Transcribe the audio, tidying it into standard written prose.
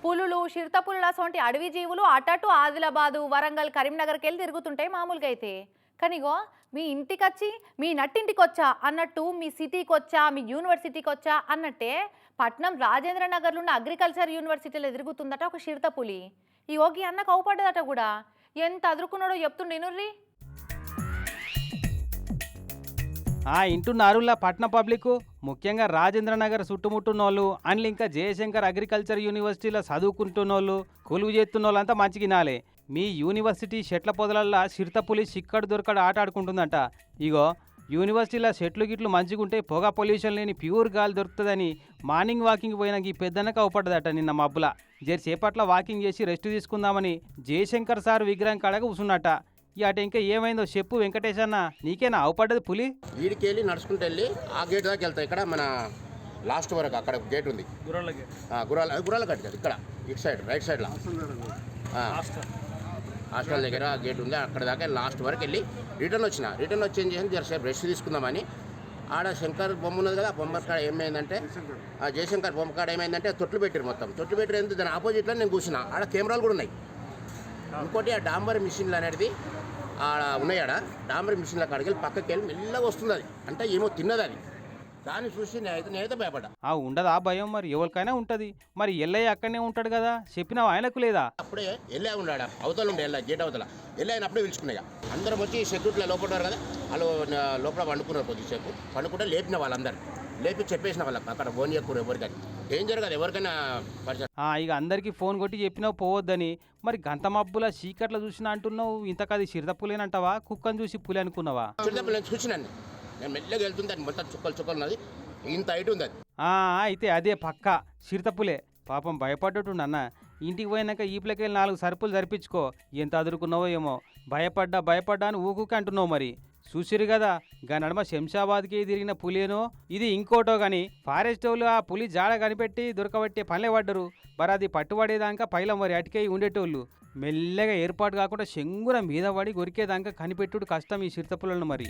పులులు చిరుతపులులు అసొంటి అడవి జీవులు అటటు ఆదిలాబాదు వరంగల్ కరీంనగర్కి వెళ్ళి తిరుగుతుంటాయి మామూలుగా అయితే. కానిగో మీ ఇంటికొచ్చి మీ నట్టింటికి వచ్చా అన్నట్టు మీ సిటీకి వచ్చా మీ యూనివర్సిటీకి వచ్చా అన్నట్టే పట్నం రాజేంద్ర నగర్లో ఉన్న అగ్రికల్చర్ యూనివర్సిటీలో తిరుగుతుందట ఒక చిరుతపులి. ఈ ఓగి అన్నకు అవుపడ్డదట కూడా. ఎంత అదురుకున్నాడో చెప్తుండే ఇనుర్రి. ఇంటున్నారులా పట్న పబ్లిక్ ముఖ్యంగా రాజేంద్రనగర్ చుట్టుముట్టున్నోళ్ళు అండ్ ఇంకా జయశంకర్ అగ్రికల్చర్ యూనివర్సిటీలో చదువుకుంటున్నోళ్ళు కొలువు చేస్తున్నోళ్ళంతా మంచిగినాలే. మీ యూనివర్సిటీ చెట్ల పొదలల్లా చిరుతపులి చిక్కడు దొరకడు ఆట ఆడుకుంటుందంట. ఇగో యూనివర్సిటీలో చెట్లు గిట్లు మంచిగుంటే పొగ పొల్యూషన్ లేని ప్యూర్ గాలి దొరుకుతుందని మార్నింగ్ వాకింగ్ పోయిన ఈ పెద్దనక అవపడ్డదట నిన్న మబ్బుల. సేపట్ల వాకింగ్ చేసి రెస్ట్ తీసుకుందామని జయశంకర్ సార్ విగ్రహం కాడగా కూసున్నట. అటు ఇంకా ఏమైందో చెప్పు వెంకటేష్ అన్న, నీకేనా అవపడ్డది పులి? వీడికి వెళ్ళి నడుచుకుంటూ వెళ్ళి ఆ గేట్ దాకా వెళ్తాయి. ఇక్కడ మన లాస్ట్ వరకు అక్కడ గేట్ ఉంది, గుర్రాల గేట్ కదా, ఇక్కడ ఇటు సైడ్ రైట్ సైడ్లో హాస్టల్ దగ్గర గేట్ ఉంది. అక్కడ దాకా లాస్ట్ వరకు వెళ్ళి రిటర్న్ వచ్చి ఏం చేసి జరసేపు రెస్ట్ తీసుకుందామని ఆడ శంకర్ బొమ్మ ఉన్నది కదా, ఆ బొమ్మ కాడ ఏమైందంటే ఆ జయశంకర్ బొమ్మ కాడ ఏమైందంటే తొట్లు పెట్టారు, మొత్తం తొట్లు పెట్టారు. ఎందుకు దాని ఆపోజిట్లో నేను కూర్చున్నా. ఆడ కెమెరాలు కూడా ఉన్నాయి. ఇంకోటి ఆ డాంబర్ మిషన్లు అనేది ఆడ ఉన్నాయాడ డాంబర్ మిషన్ల కాడికి వెళ్ళి పక్కకి వెళ్ళి మెల్లగా వస్తుంది. అది అంటే ఏమో తిన్నది అది. దాన్ని చూసి నేనైతే భయపడ్డా. ఉండదా భయం? మరి ఎవరికైనా ఉంటుంది. మరి ఎల్లయ్య అక్కడనే ఉంటాడు కదా, చెప్పినావు ఆయనకు లేదా? అప్పుడే ఎల్లయ్య ఉన్నాడు, అవతల ఉండే ఎల్ల గేట్ అవతల. ఎల్లయ్యని అప్పుడే పిలుచుకున్నాయి. అందరం వచ్చి సెక్యూరిటీలో లోపడ్డారు కదా, వాళ్ళు లోపల వండుకున్నారు. కొద్దిసేపు పండుకుంటే లేపిన వాళ్ళందరూ లేపి చెప్పేసిన వాళ్ళకి అక్కడ ఫోన్ చేయకూడదు ఎవరికైనా, డేంజర్ కదా ఎవరికైనా పరిచయం. ఇక అందరికీ ఫోన్ కొట్టి చెప్పినావు పోవద్దని. మరి గంత మబ్బుల చీకట్లో చూసినా అంటున్నావు, ఇంతకది చిరుతపులేనంటావా కుక్కను చూసి పులి అనుకున్నావా? చిరుతపులని చూసినాను నేను, మెల్లగా వెళ్తుంది. అది మొత్తం చుక్కలు ఉన్నది, ఇంత హైట్ ఉంది అది. అయితే అదే పక్క చిరుతపులే. పాపం భయపడ్డట్టుండు అన్న. ఇంటికి పోయినాక ఈపులకెళ్ళి 4 సరుపులు జరిపించుకో. ఎంత అదురుకున్నావో ఏమో. భయపడ్డా అని ఊకుకి అంటున్నావు. మరి చూసిరు కదా గా నడమ శంషాబాద్కి తిరిగిన పులేనో ఇది ఇంకోటో గాని ఫారెస్ట్ వాళ్ళు ఆ పులి జాడ కనిపెట్టి దొరకబట్టే పనులే పడ్డరు. మరి అది పట్టుబడేదాకా పైలం మరి అటుకై ఉండేటోళ్ళు. మెల్లగా ఏర్పాటు కాకుండా శంగుర మీద పడి గొరికేదాకా కనిపెట్టుడు కష్టం ఈ చిరుతపులను మరి.